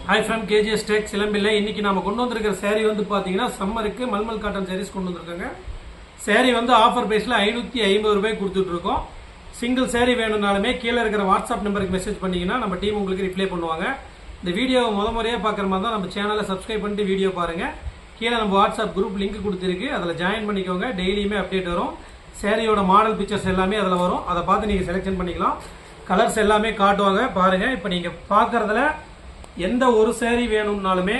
Hi from KGS tech சிலம்பில்லை. இன்னைக்கு நம்ம கொண்டு வந்திருக்கிற சேரீ வந்து பார்த்தீங்கன்னா சம்மருக்கு மல்மல் காட்டன் சாரீஸ் கொண்டு வந்திருக்காங்க. சேரீ வந்து ஆஃபர் பிரைஸில் 550 ரூபாய் கொடுத்துட்ருக்கோம். சிங்கிள் சேரீ வேணும்னாலுமே கீழே இருக்கிற வாட்ஸ்அப் நம்பருக்கு மெசேஜ் பண்ணிங்கன்னா நம்ம டீம் உங்களுக்கு ரிப்ளை பண்ணுவாங்க. இந்த வீடியோவை முறையாக பார்க்குற மாதிரி தான் நம்ம சேனலை சப்ஸ்கிரைப் பண்ணிட்டு வீடியோ பாருங்கள். கீழே நம்ம வாட்ஸ்அப் குரூப் லிங்க் கொடுத்துருக்கு, அதில் ஜாயின் பண்ணிக்கோங்க. டெய்லியுமே அப்டேட் வரும். சேரீயோட மாடல் பிக்சர்ஸ் எல்லாமே அதில் வரும். அதை பார்த்து நீங்கள் செலெக்ஷன் பண்ணிக்கலாம். கலர்ஸ் எல்லாமே காட்டுவாங்க பாருங்கள். இப்போ நீங்கள் பார்க்குறதுல எந்த ஒரு சேரீ வேணும்னாலுமே,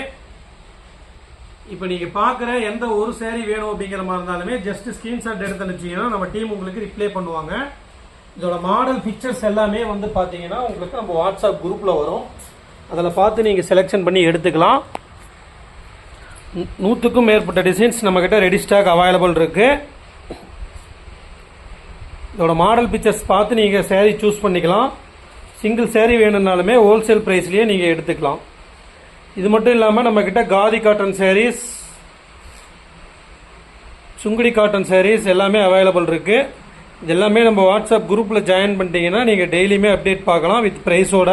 இப்போ நீங்கள் பார்க்குற எந்த ஒரு சேரீ வேணும் அப்படிங்கிற மாதிரி இருந்தாலுமே ஜஸ்ட் ஸ்க்ரீன்ஷாட் எடுத்து அனுப்பிச்சிங்கன்னா நம்ம டீம் உங்களுக்கு ரிப்ளை பண்ணுவாங்க. இதோட மாடல் பிக்சர்ஸ் எல்லாமே வந்து பார்த்தீங்கன்னா உங்களுக்கு நம்ம வாட்ஸ்அப் குரூப்பில் வரும். அதில் பார்த்து நீங்கள் செலெக்ஷன் பண்ணி எடுத்துக்கலாம். 100க்கும் மேற்பட்ட டிசைன்ஸ் நம்மக்கிட்ட ரெடி ஸ்டாக் அவைலபிள் இருக்குது. இதோட மாடல் பிக்சர்ஸ் பார்த்து நீங்கள் சேரீ சூஸ் பண்ணிக்கலாம். சிங்கிள் சேரீ வேணும்னாலுமே ஹோல்சேல் ப்ரைஸ்லேயே நீங்கள் எடுத்துக்கலாம். இது மட்டும் இல்லாமல் நம்மக்கிட்ட காதி காட்டன் சாரீஸ், சுங்குடி காட்டன் சாரீஸ் எல்லாமே அவைலபிள் இருக்குது. இது எல்லாமே நம்ம வாட்ஸ்அப் குரூப்பில் ஜாயின் பண்ணிட்டீங்கன்னா நீங்கள் டெய்லியுமே அப்டேட் பார்க்கலாம் வித் ப்ரைஸோட.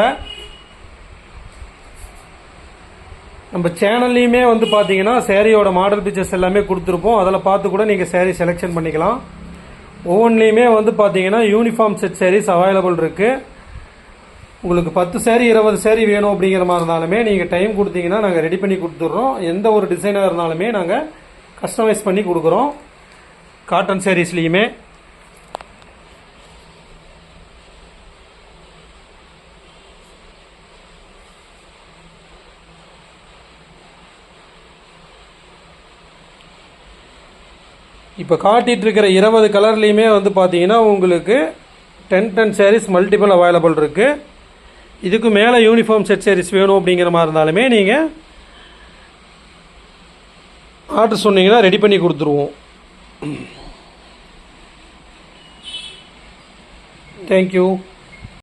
நம்ம சேனல்லையுமே வந்து பார்த்தீங்கன்னா சேரீயோட மாடல் பிக்சர்ஸ் எல்லாமே கொடுத்துருப்போம். அதில் பார்த்து கூட நீங்கள் சேரீ செலெக்ஷன் பண்ணிக்கலாம். ஒவ்வொன்றிலையுமே வந்து பார்த்தீங்கன்னா யூனிஃபார்ம் செட் சாரீஸ் அவைலபிள் இருக்குது. உங்களுக்கு 10 சேரீ 20 சேரீ வேணும் அப்படிங்கிற மாதிரி இருந்தாலுமே நீங்கள் டைம் கொடுத்தீங்கன்னா நாங்கள் ரெடி பண்ணி கொடுத்துட்றோம். எந்த ஒரு டிசைனாக இருந்தாலுமே நாங்கள் கஸ்டமைஸ் பண்ணி கொடுக்குறோம். காட்டன் சாரீஸ்லேயுமே இப்போ காட்டிகிட்டு இருக்கிற 20 கலர்லேயுமே வந்து பார்த்தீங்கன்னா உங்களுக்கு 10 சாரீஸ் மல்டிபிள் அவைலபிள் இருக்குது. இதுக்கு மேலே யூனிஃபார்ம் செட் சாரீஸ் வேணும் அப்படிங்கிற மாதிரி இருந்தாலுமே நீங்கள் ஆர்டர் சொன்னீங்கன்னா ரெடி பண்ணி கொடுத்துருவோம். தேங்க்யூ.